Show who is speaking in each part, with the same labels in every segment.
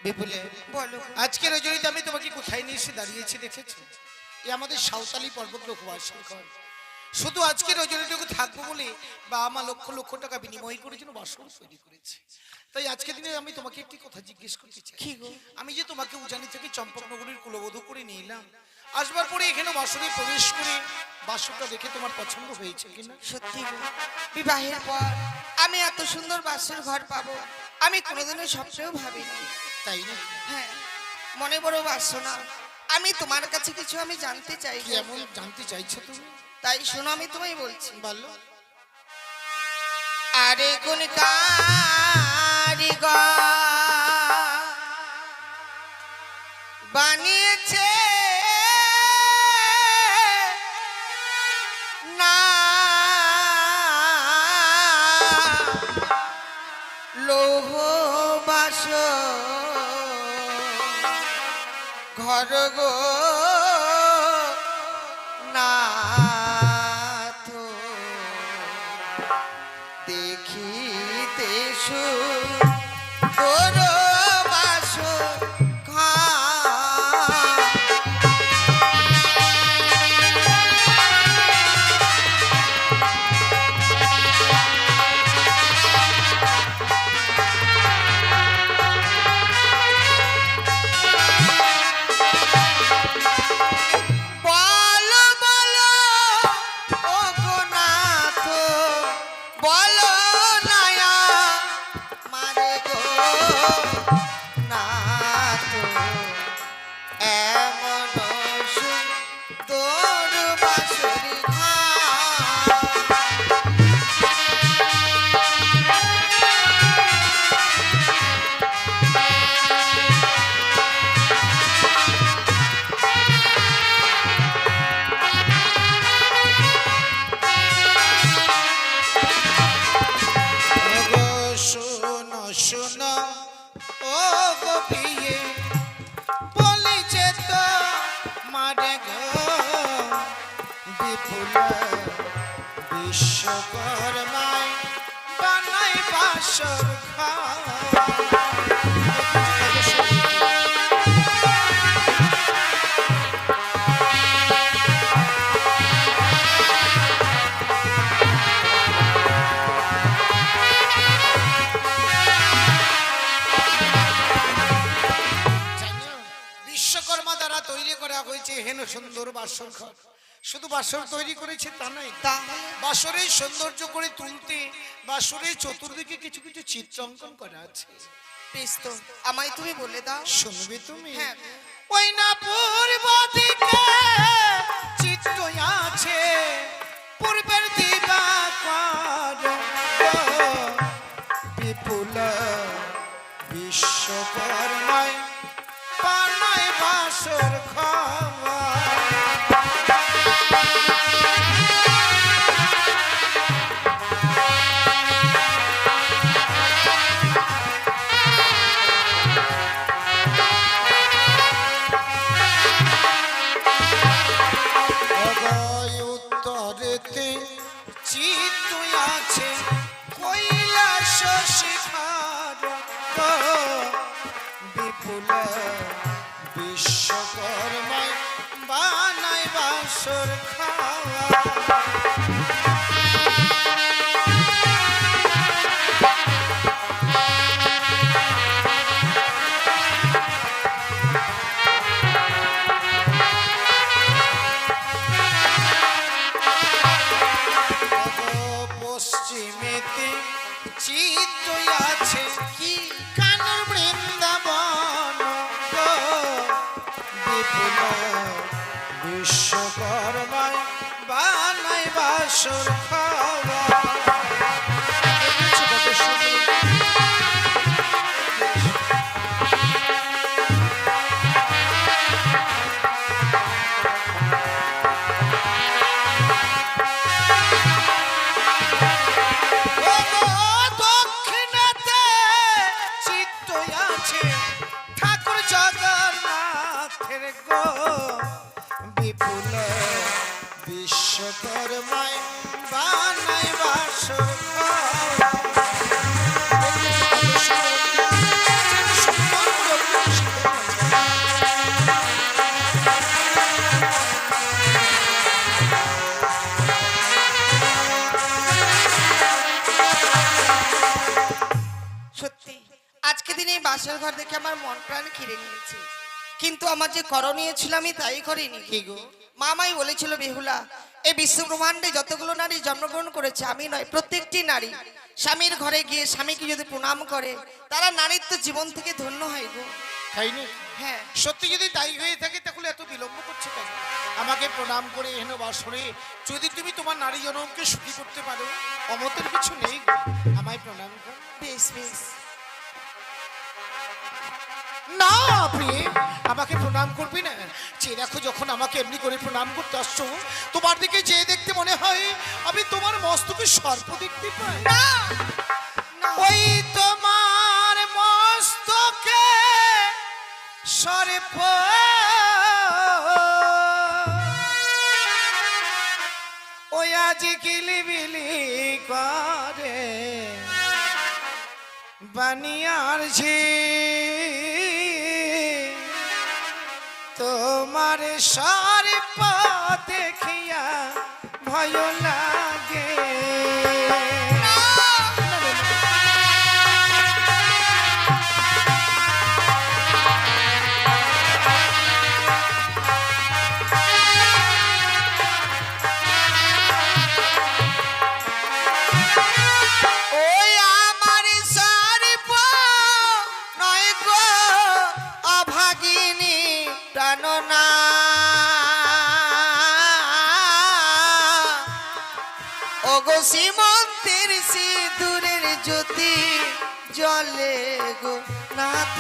Speaker 1: বিপুলে
Speaker 2: বলো।
Speaker 1: আজকে রজনীতে আমি তোমাকে কোথায় নিয়ে এসে দাঁড়িয়েছি দেখেছো? এই আমাদের সাঁওতালি পর্বত লোকবাসীর ঘর। শুধু আজকে রজনীটুকু থাকবো বলে বা আমার লক্ষ লক্ষ টাকা বিনিময় করে যেন বাসন তৈরি করেছি। তাই আজকে দিনে আমি তোমাকে একটি কথা জিজ্ঞেস করতে চাই।
Speaker 2: কি গো?
Speaker 1: আমি যে তোমাকে উজানি থেকে চম্পকনগরীর কুলবধূ করে নিয়ে এলাম, আসবার পরে এখানে বাসনে প্রবেশ করে বাসনটা দেখে তোমার পছন্দ হয়েছে কিনা?
Speaker 2: সত্যি গো, বিবাহের পর আমি এত সুন্দর বাসর ঘর পাবো আমি কোনোদিনও স্বপ্নেও ভাবিনি।
Speaker 1: তাই না?
Speaker 2: হ্যাঁ, মনে বড় বাসনা। আমি তোমার কাছে কিছু আমি জানতে চাই।
Speaker 1: কি এমন জানতে চাইছো তুমি?
Speaker 2: তাই শোনো, আমি তোমায় বলছি।
Speaker 1: বলো।
Speaker 2: আরে কোন কারিগর বানিয়েছে না লৌহ বাসর ঘর গো নাথ, দেখিতে সুন্দর বাসর ঘর। বলো বলো ও গো নাথ, বলো নায়া মারে গো নাথ, এমন সুন্দর বাঁশরি ঘর।
Speaker 1: ওগো শোনো শোনো ও গো প্রিয়ে, বলিছে তো মারে গো বিপুল বিশ্বকর্মায় বানাই বাসর ঘর। জানো, বিশ্বকর্মা দ্বারা তৈরি করা হয়েছে হেন সুন্দর বাসর ঘর। শুধু বাসর তৈরি করেছে তা নয়,
Speaker 2: তাহলে
Speaker 1: বাসরের সৌন্দর্য করে তুলতে বাসরের চতুর্দিকে কিছু কিছু চিত্র অঙ্কন করা আছে।
Speaker 2: বেশ তো, আমায় তুমি বলে দাও।
Speaker 1: শুনবে তুমি?
Speaker 2: হ্যাঁ।
Speaker 1: ওই না পূর্ব দিকে চিত্র আছে, পূর্বের দিবাকর বিপুল বিশ্বকর্মায় বানায় বাসর ঘর। অগয় উত্তরেতে চিত্ত আছে কৈলাস শিখর বিপুল বিশ্বকর্মায় বানায় বাসর খাওয়া। পশ্চিমেতে চিত্ত আছে কি কানর বৃন্দাবন বিপুল বিশ্বকর্মায় বানায় বাসর খাওয়া। দক্ষিণাতে চিত্ত আছে ঠাকুর জগন্নাথের গো বিপুল বিশ্বকর্মায় বানায় বাসর ঘর।
Speaker 2: বাসর ঘর দেখে আমার মন প্রাণ খিরে নিয়েছে, কিন্তু আমার যে করণীয় ছিল আমি তাই করিনি।
Speaker 1: কি গো?
Speaker 2: মামাই বলেছিল বেহুলা, এই বিশ্ব ব্রহ্মাণ্ডে যতগুলো নারী জন্মগ্রহণ করেছে আমি নয়, প্রত্যেকটি নারী স্বামীর ঘরে গিয়ে স্বামীকে যদি প্রণাম করে তারা নারীত্ব জীবন থেকে ধন্য হয় গো।
Speaker 1: তাই না?
Speaker 2: হ্যাঁ,
Speaker 1: সত্যি যদি তাই হয়ে থাকে তাহলে এত বিলম্ব করছে কেন? আমাকে প্রণাম করে এহেন বাসরে যদি তুমি তোমার নারী জনমকে সুখী করতে পারো, অমতের কিছু নেই গো। আমায় প্রণাম করো।
Speaker 2: বেশ বেশ।
Speaker 1: না প্রিয়ে, আমাকে প্রণাম করবি না। যে দেখো, যখন আমাকে এমনি করে প্রণাম করতে আসছো, তোমার দিকে যে দেখতে মনে হয় আমি তোমার মস্তকে সর্প দেখতে পাই।
Speaker 2: না,
Speaker 1: ওই তোমার মস্তকে সর্প, ওই আজ কিলিবিলি করে বানিয়ার ঝি, তোমার সর্প দেখিয়া ভয় লাগে।
Speaker 2: ওই আমার সর্প নয় গো অভাগিনী প্রাণনা, ওগো সীমন্তের সিঁদুরের জ্যোতি জলে গো নাথ,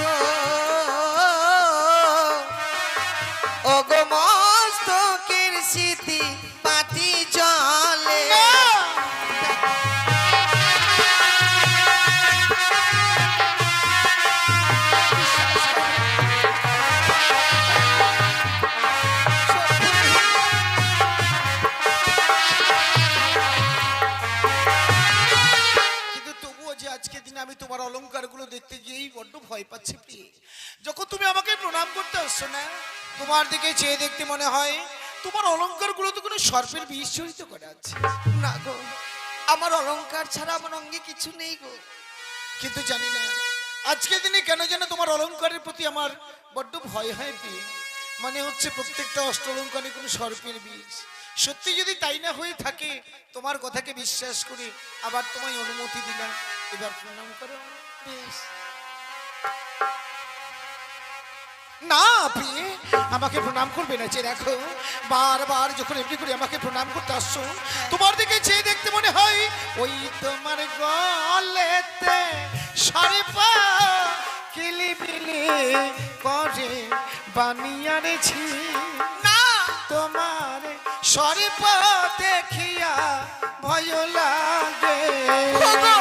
Speaker 2: ওগো মস্তকের স্মৃতি পাটি জলে।
Speaker 1: কিন্তু তবুও যে আজকের দিনে আমি তোমার অলংকারগুলো দেখতে গিয়েই বড্ড ভয় পাচ্ছি প্রিয়ে। যখন তুমি আমাকে প্রণাম করতে আসছো না, তোমার দিকে চেয়ে দেখতে মনে হয় তোমার অলংকারগুলো তো কোনো সর্পের বিষ জড়িত করা আছে।
Speaker 2: না গো, আমার অলংকার ছাড়া আমার অঙ্গে কিছু নেই গো।
Speaker 1: কিন্তু জানি না আজকের দিনে কেন যেন তোমার অলংকারের প্রতি আমার বড্ড ভয় হয় প্রিয়ে। মানে হচ্ছে প্রত্যেকটা অষ্ট অলংকারে কোনো সর্পের বিষ। সত্যি যদি তাই না হয়ে থাকে, তোমার কথাকে বিশ্বাস করে আবার তোমায় অনুমতি দিলাম, এবার প্রণাম করো।
Speaker 2: বেশ।
Speaker 1: না প্রিয়ে, আমাকে প্রণাম করবে না। যে দেখো, বারবার যখন এমনি করে আমাকে প্রণাম করতে আসছো, তোমার দিকে চেয়ে দেখতে মনে হয় ওই তোমার গলেতে সর্পা কিলিবিলি করে বানিয়ারেছি।
Speaker 2: না,
Speaker 1: তোমার সর্প দেখিয়া ভয় লাগে।
Speaker 2: ওগো,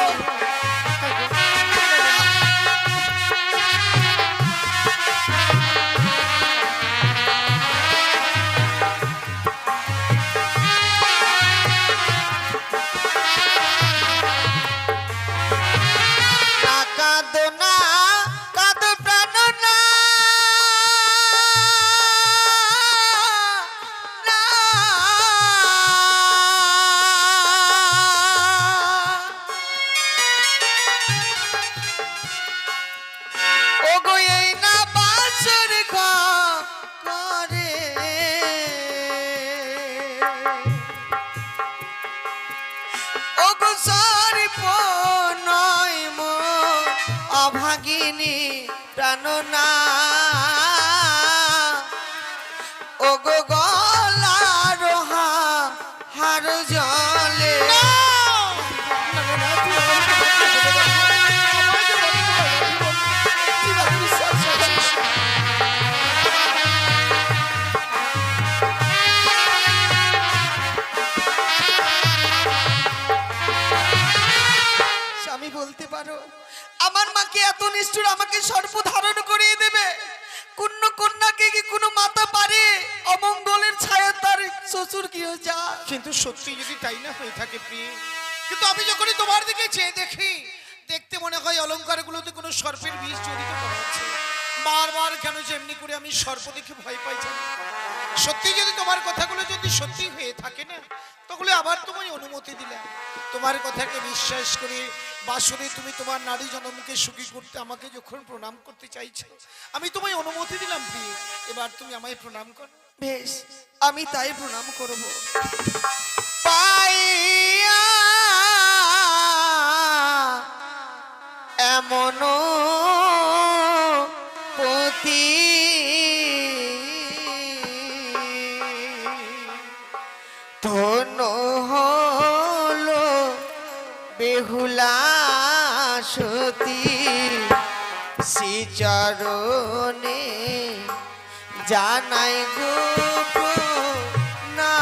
Speaker 2: না কাঁদো না, কাঁদো প্রাণ না, না। ওগো এই না বাসর ঘরে, ওগো সর্প নয় মো অভাগিনী প্রাণনা, ওগো গলা রোহা হার জলে। স্বামী বলতে পারো, আমার মাকে এত নিষ্ঠুর আমাকে সর্প ধারণ করিয়ে দেবে? কোন কন্যাকে কি কোনো মাতা পারে অমঙ্গলের ছায়া তার শ্বশুর গৃহ যা?
Speaker 1: কিন্তু সত্যি যদি তাই না হয়ে থাকে প্রিয়ে, কিন্তু আমি যখনই তোমার দিকে চেয়ে দেখি, দেখতে মনে হয় অলংকারগুলোতে কোনো সর্পের বিষ জড়িত করা আছে। বারবার কেন যে এমনি করে আমি সর্প দেখে ভয় পাই জানি? সত্যি যদি তোমার কথাগুলো যদি সত্যি হয়ে থাকে না, তাহলে আবার তোমায় অনুমতি দিলাম। তোমার কথাকে বিশ্বাস করে বাসরে তুমি তোমার নারী জনমকে সুখী করতে আমাকে যখন প্রণাম করতে চাইছো, আমি তোমায় অনুমতি দিলাম প্রিয়। এবার তুমি আমায় প্রণাম করো।
Speaker 2: বেশ, আমি তাই প্রণাম করব। পাইয়া এমন পতি ধন্য হলো বেহুলা সতী, শ্রীচরণে জানাই গো না।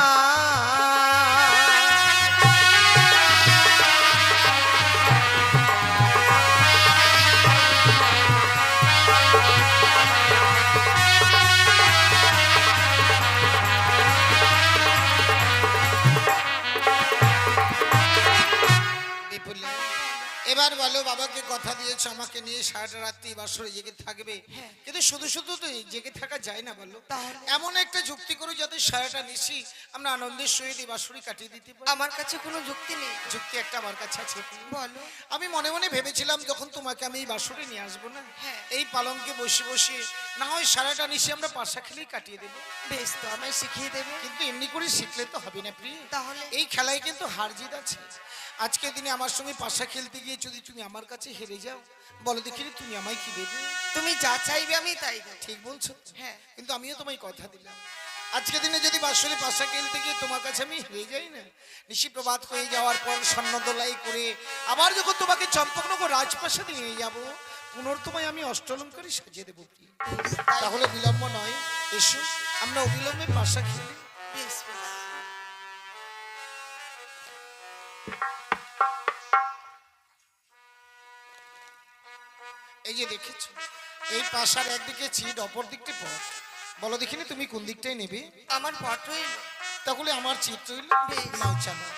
Speaker 1: বিপুলা, এবার বলো, বাবাকে কথা দিয়েছো আমাকে নিয়ে সারাটা রাত্রি বাসরে জেগে থাকবে, কিন্তু শুধু শুধু তো জেগে থাকা যায় না বলো।
Speaker 2: তাহলে?
Speaker 1: এমন একটা যুক্তি করো যাতে সারাটা নিশি আমরা আনন্দের সহিত এই বাসরে কাটিয়ে দিতে পারি।
Speaker 2: আমার কাছে কোনো যুক্তি নেই।
Speaker 1: যুক্তি একটা আমার কাছে আছে।
Speaker 2: বলো।
Speaker 1: আমি মনে মনে ভেবেছিলাম যখন তোমাকে আমি এই বাসরে নিয়ে আসবো না,
Speaker 2: হ্যাঁ।
Speaker 1: এই পালঙ্কে বসে বসে না হয় সারাটা নিশি আমরা পাশা খেলেই কাটিয়ে দেবো।
Speaker 2: বেশ, তো আমায় শিখিয়ে দেবে।
Speaker 1: কিন্তু এমনি করে শিখলে তো হবে না প্রিয়।
Speaker 2: তাহলে?
Speaker 1: এই খেলায় কিন্তু হার জিত আছে। আজকের দিনে আমার সঙ্গে পাশা খেলতে গিয়ে যদি তুমি আমার কাছে হেরে যাও, বলো দেখিনি তুমি আমায় কি দেবে?
Speaker 2: তুমি যা চাইবে আমি তাই দেব।
Speaker 1: ঠিক বলছো।
Speaker 2: হ্যাঁ।
Speaker 1: কিন্তু আমিও তোমায় কথা দিলাম, আজকের দিনে যদি বাসরে পাশা খেলতে গিয়ে তোমার কাছে আমি হেরে যাই না, নিশি প্রভাত হয়ে যাওয়ার পর স্বর্ণদোলাই করে আবার যখন তোমাকে চম্পকনগর রাজপ্রাসাদে নিয়ে যাব, পুনর্তমায় আমি অষ্টলঙ্কারে সাজিয়ে দেবো প্রিয়। তাহলে বিলম্ব নয়, এসো আমরা অবিলম্বে পাশা খেলি।
Speaker 2: বেশ, বেশ।
Speaker 1: এই যে দেখেছো, এই পাশার একদিকে চিট, অপর দিকটি পথ। বলো দেখিনি তুমি কোন দিকটাই নেবে?
Speaker 2: আমার পট রইল।
Speaker 1: তাহলে আমার চিট রইল।
Speaker 2: বেশ।
Speaker 1: নাও চালা।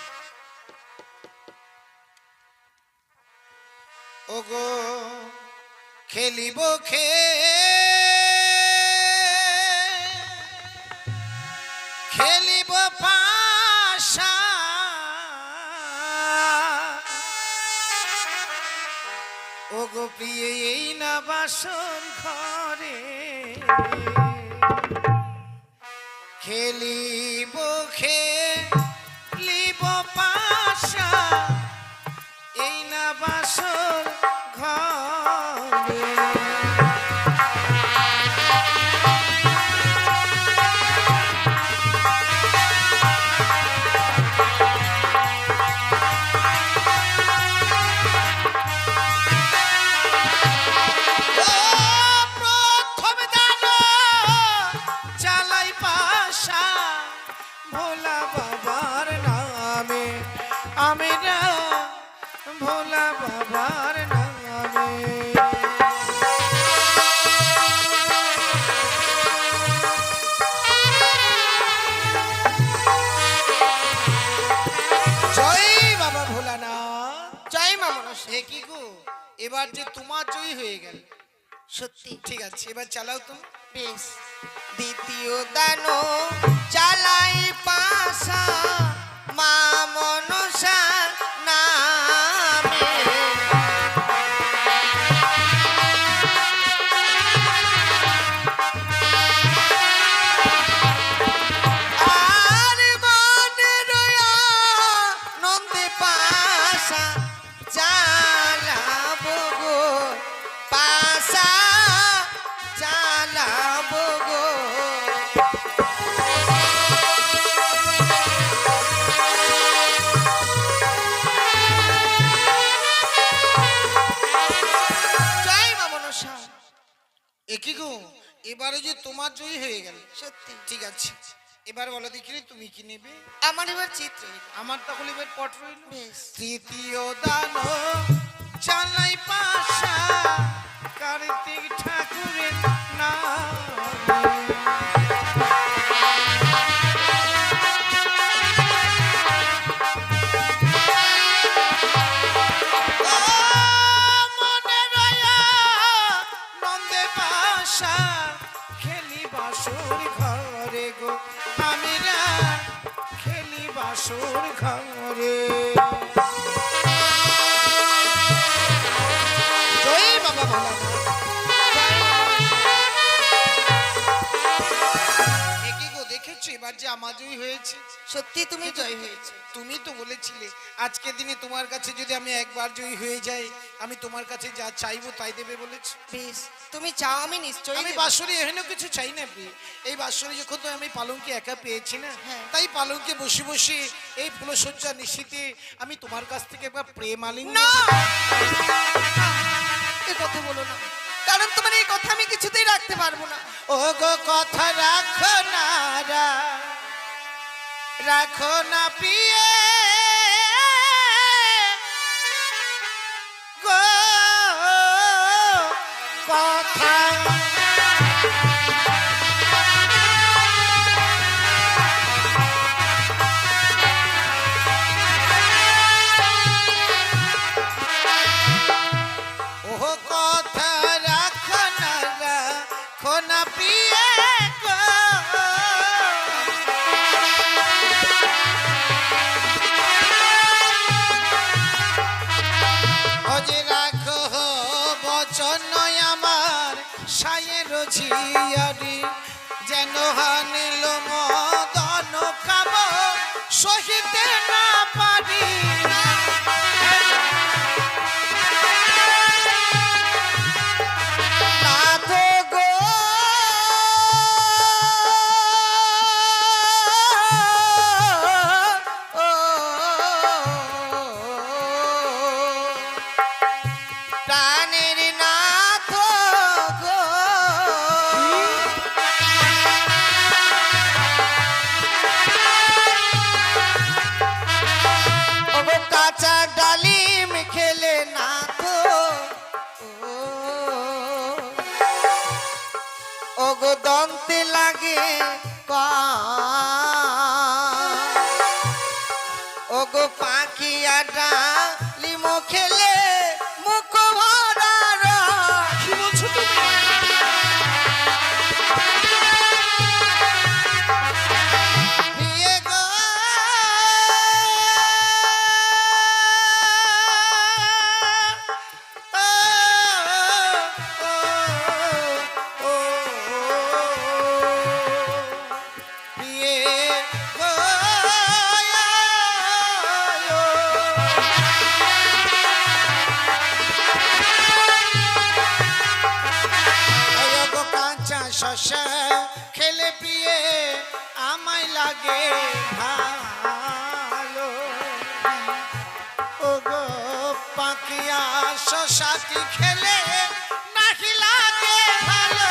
Speaker 1: ওগো খেলিব খেলিব পাশা, ওগো প্রিয় এই না বাসর ঘরে, খেলিব খেলিব পাশা, এই না বাসর ঘরে। প্রথম দান চালাই পাশা, ভোলা বাবার নামে, আমি না ভোলা বাবার নামে। জয় বাবা ভোলানাথ।
Speaker 2: জয় মা মনসা।
Speaker 1: এ কি গো, এবার যে তোমার জয় হয়ে গেল।
Speaker 2: সত্যি?
Speaker 1: ঠিক আছে, এবার চালাও তুমি।
Speaker 2: বেশ। দ্বিতীয় দান চালাই পাশা, মা মনসা নামে। আর মনে রয়া নন্দে পাশা চালাবো গো, পাশা চালাবো গো। জয় মা মনসা।
Speaker 1: এ কি গো, এবারে যে তোমার জয় হয়ে গেল।
Speaker 2: সত্যি?
Speaker 1: ঠিক আছে, এবার বলো দেখি তুমি কি নেবে?
Speaker 2: আমার এবার চিত্র।
Speaker 1: আমার তাহলে এবার পট রইল।
Speaker 2: বেশ।
Speaker 1: তৃতীয় দান চালাই পাশা, কার্তিক ঠাকুরের নামে। ও মনে রয়া নন্দে পাশা, আশা খেলি বাসুর ঘরে গো, আমি না খেলি বাসুর ঘরে। জয় বাবা ভোলানাথ। একই গো দেখেছো এবার যে আমার জয় হয়েছে।
Speaker 2: সত্যি তুমি জয় হয়েছে।
Speaker 1: তুমি তো বলেছিলে আজকের দিনে তোমার কাছে যদি আমি একবার জয়ী হয়ে যাই আমি তোমার কাছে যা চাইবো তাই দেবে বলেছো।
Speaker 2: বেশ, তুমি চাও আমি নিশ্চয়ই
Speaker 1: আমি
Speaker 2: দেব।
Speaker 1: বাঁশরি এখানে কিছু চাই না প্রিয়, এই বাঁশরি যখন তো আমি পালঙ্কে একা পেয়েছি না,
Speaker 2: হ্যাঁ।
Speaker 1: তাই পালঙ্কে বসে বসে এই ফুলসজ্জা নিশীতে আমি তোমার কাছ থেকে একবার প্রেম আলিঙ্গন।
Speaker 2: না, এ কথা বলো না, কারণ তোমার এই কথা আমি কিছুতেই রাখতে পারবো না।
Speaker 1: ও গো কথা রাখো না রাখো না প্রিয়ে গো কথা। ও কথা রাখো না প্রিয়ে গো। অজে রাখো বচন আমার সায়ের ঝিয়ারি, যেন হানিল মদন খাব সহিতে না পারি।
Speaker 2: নাথ গো, প্রাণের নাথ গো, ওগো কাঁচা ডালিম খেলে নাথ, ওগো দন্তে লাগে ওগো পাখিয়া ডালিম খেলে মুখ ভরা
Speaker 1: কি বলছো তুমি?
Speaker 2: প্রিয়ে গো,
Speaker 1: প্রিয়ে গো, ওই গো কাঁচা শশা খেলে প্রিয়ে আমায় লাগে ভালো। ও গো পাখিয়া শশাটি খেলে নাকি লাগে ভালো।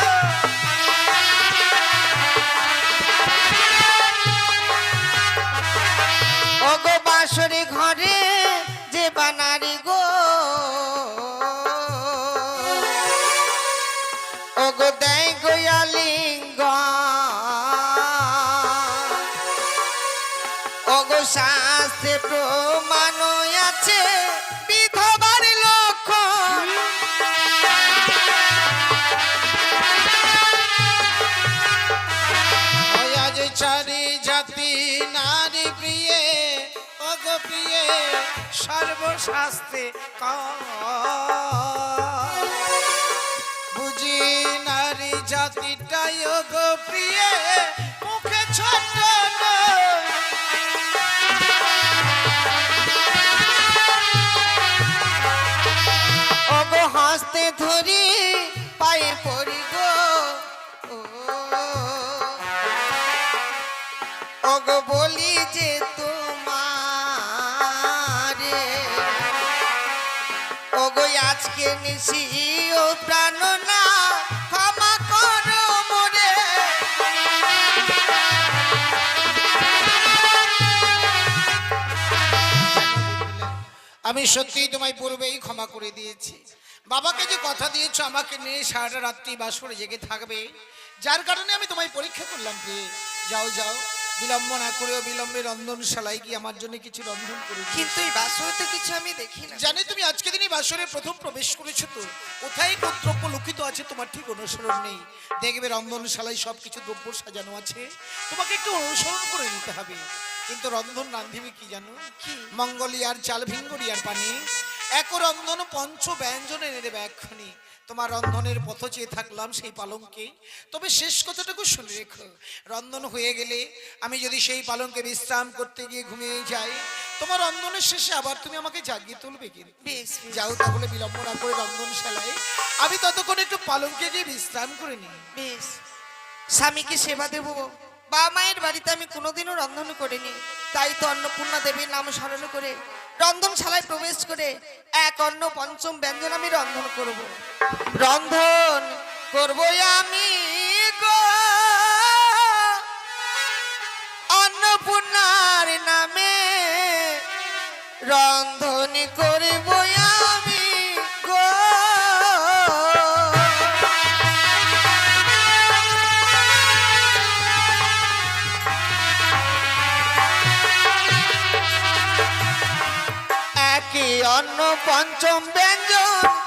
Speaker 2: ওগো বাঁশরি ঘরে যে বানারি গো, ওগো দেয় গোয়ালিঙ্গ, ওগো শাস্ত্রে প্রমাণ আছে বিধবার লক্ষণ।
Speaker 1: ওই আজ চারি জাতি নারী প্রিয়ে ও গো প্রিয়ে সর্বশাস্ত্রে বুঝি নারী জাতিটাই ও গো প্রিয়ে মুখে ছোট নয়।
Speaker 2: ওগো হাসতে ধরি পায়ে পড়ি গো, ওগো বলি যে তোমারে, ওগো আজকে নিশি ও প্রাণ না ক্ষমা করো মোরে।
Speaker 1: আমি সত্যিই তোমায় পূর্বেই ক্ষমা করে দিয়েছি। বাবাকে যে কথা দিয়েছো আমাকে নিয়ে সারাটা রাত্রি বাস করে জেগে থাকবে, যার কারণে আমি তোমায় পরীক্ষা করলাম প্রিয়ে। যাও যাও বিলম্ব না করে অবিলম্বে রন্ধনশালায় গিয়ে আমার জন্য কিছু রন্ধন করে দিও।
Speaker 2: কিন্তু এই বাসরে তো কিছু আমি দেখি না।
Speaker 1: জানি তুমি আজকে দিনই বাসরে প্রথম প্রবেশ করেছো, তো কোথায় কোন দ্রব্য লুকিত আছে তোমার ঠিক অনুসরণ নেই। দেখবে রন্ধনশালায় সবকিছু দ্রব্য সাজানো আছে, তোমাকে একটু অনুসরণ করে নিতে হবে। কিন্তু রন্ধন রাঁধিবে কি জানো?
Speaker 2: কি?
Speaker 1: মঙ্গলিয়ার চাল, ভিঙ্গরিয়ার পানি, এক রন্ধন পঞ্চ ব্যঞ্জন এনে দেবে এক্ষুনি। তোমার রন্ধনের পথ চেয়ে থাকলাম সেই পালঙ্কে, তবে শেষ কথাটুকু শুনে রেখো, রন্ধন হয়ে গেলে আমি যদি সেই পালঙ্কে বিশ্রাম করতে গিয়ে ঘুমিয়ে যাই, তোমার রন্ধনের শেষে আবার তুমি আমাকে জাগিয়ে তুলবে কিন্তু।
Speaker 2: বেশ বেশ,
Speaker 1: যাও তাহলে বিলম্ব না করে রন্ধনশালায়, আমি ততক্ষণ একটু পালঙ্কে গিয়ে বিশ্রাম করে নিই।
Speaker 2: বেশ। স্বামীকে সেবা দেব, বা মায়ের বাড়িতে আমি কোনোদিনও রন্ধন করিনি, তাই তো অন্নপূর্ণা দেবীর নাম স্মরণ করে রন্ধনশালায় প্রবেশ করে এক অন্ন পঞ্চম ব্যঞ্জন আমি রন্ধন করব। রন্ধন করব আমি গো অন্নপূর্ণার নামে, রন্ধন করব আমি গো। একই অন্ন পঞ্চম ব্যঞ্জন